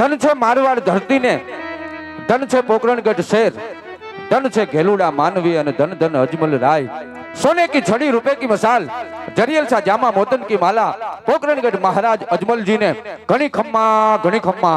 ધન છે મારવાડ ધરતીને, ધન છે પોકરણગઢ શેર, ધન છે ઘેલુડા માનવી અને ધન ધન અજમલ રાય। सोने की छड़ी रुपए की मसाल, जरियल सा जामा मोतन की माला, पोकरणगढ़ महाराज अजमल जी ने घणी खम्मा घणी खम्मा।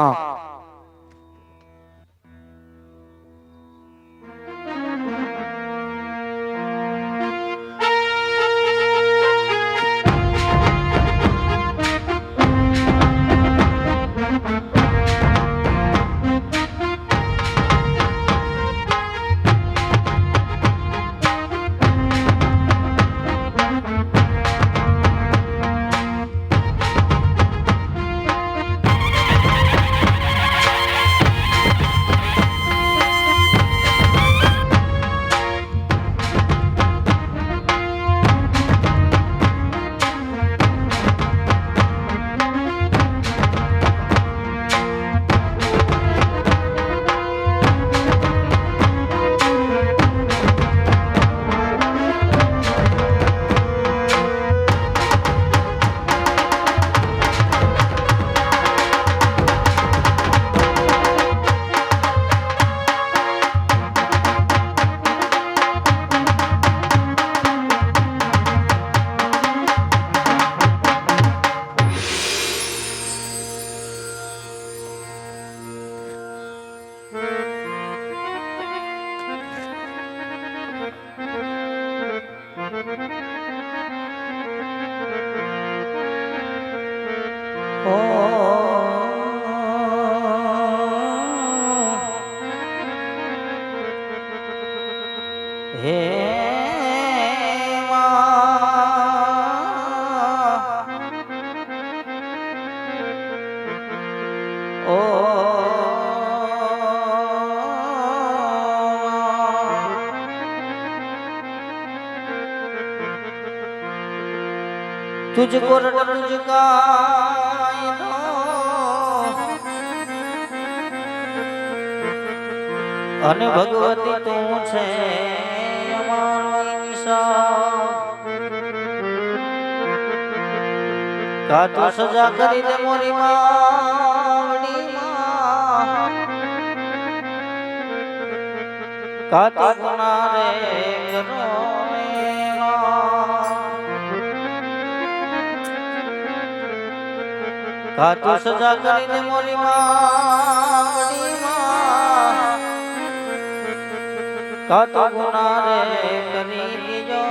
तुझको तुझका અને ભગવતી તું છે અમારો ઈશાન કા તું સજા કરી દે મોરી માવડી માં કા તું ગુના રે કરો કા તું સજા કરી દે મોરી માવડી માં કા તો ગુના રે કરી દીજો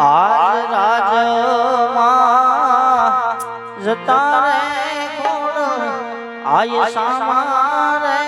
આજ રાજમાં જતા રે કોણ આય સામારે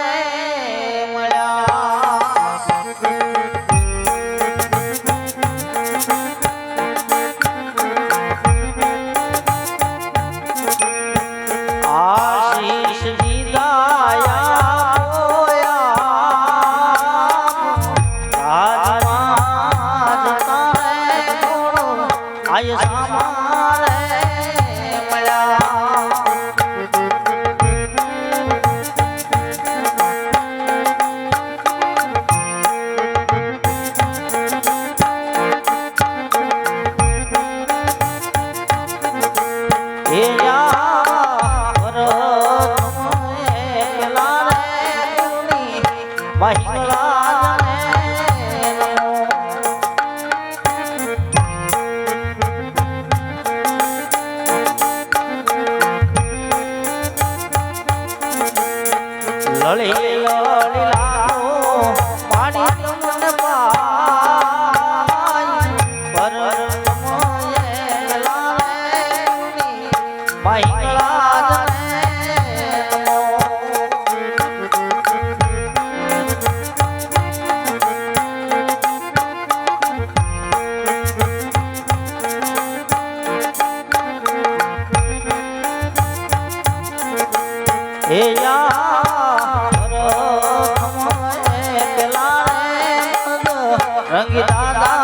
રંગી દાદા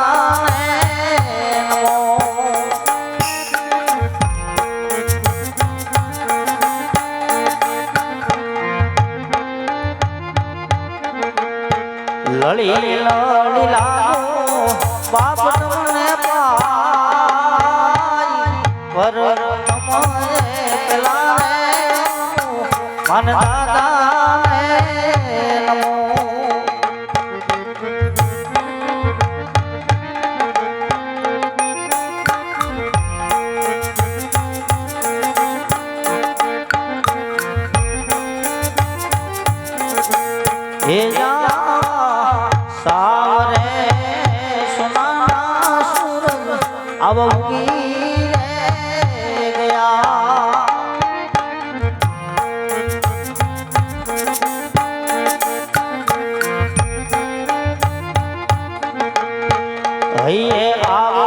લળી લળી લાલો બાપ તમને પા પેલા મન દાદા નમો હે સાવરે સોના સૂરજ આવગી ગયા હૈયે આવો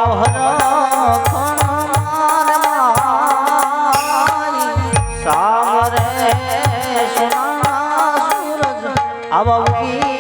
સાવરે સોના સૂરજ આવગી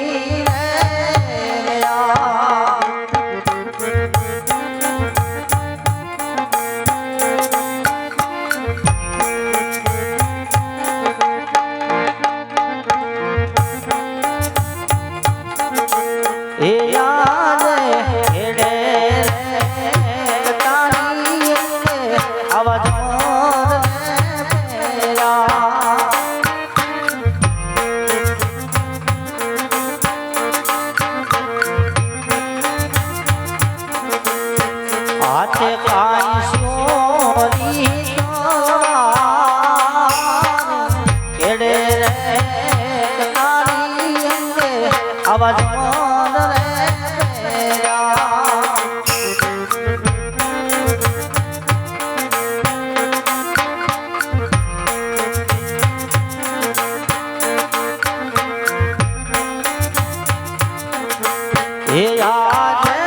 હાથે કાઈ સોરી કેડે રે તારી અંગે આવાજ મોર રે હે આજે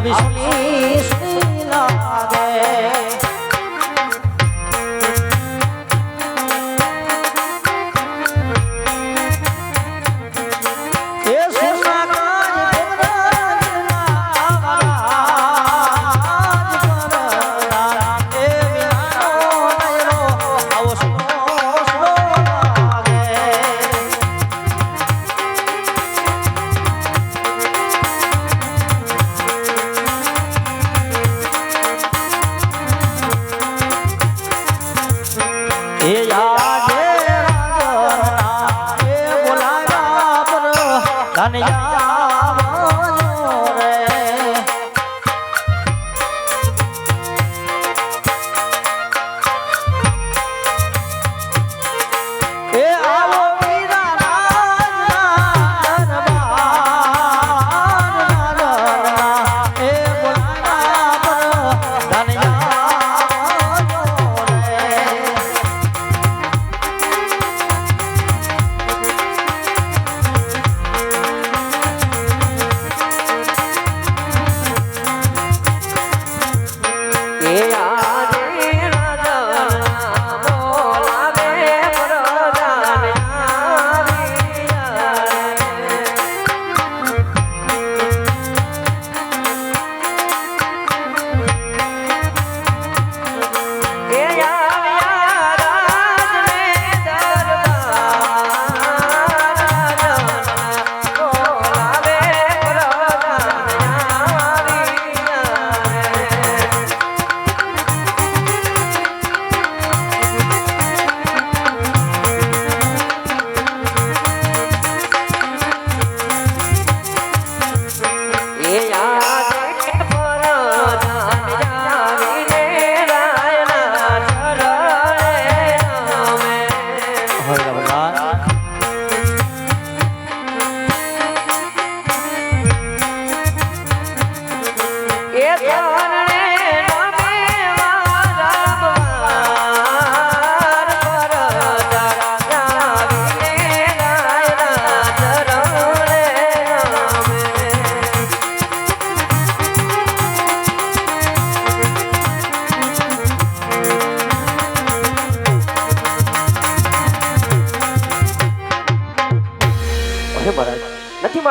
વિશ્લી શ્રી લાગે એ સોના કાજ એ વિનાનો નયરો આવો સો લાગે એ યાદે રાજના એ બોલાયા પર ધનયા રે એ આવો વીરા રાજના દરબાર એ બોલાયા પર ધનયા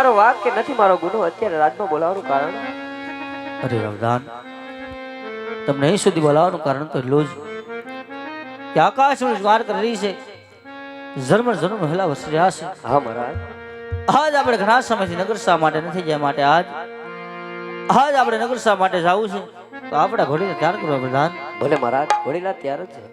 મારો વાક કે નથી મારો ગુનો અત્યારે રાજમાં બોલાવવાનું કારણ? અરે રવદાન, તમને અહીં સુધી બોલાવવાનું કારણ તો એટલું જ કે આકાશનું જ્વાર કરી રહી છે, ઝરમર ઝરમર હેલા વરસી રહ્યા છે. હા મહારાજ. આજ આપણે ઘણા સમયથી નગરસા માટે નથી ગયા, માટે આજ આપણે નગરસા માટે જવું છે, તો આપણે ઘોડીને તૈયાર કરો પ્રધાન. ભલે મહારાજ, ઘોડીલા તૈયાર જ છે.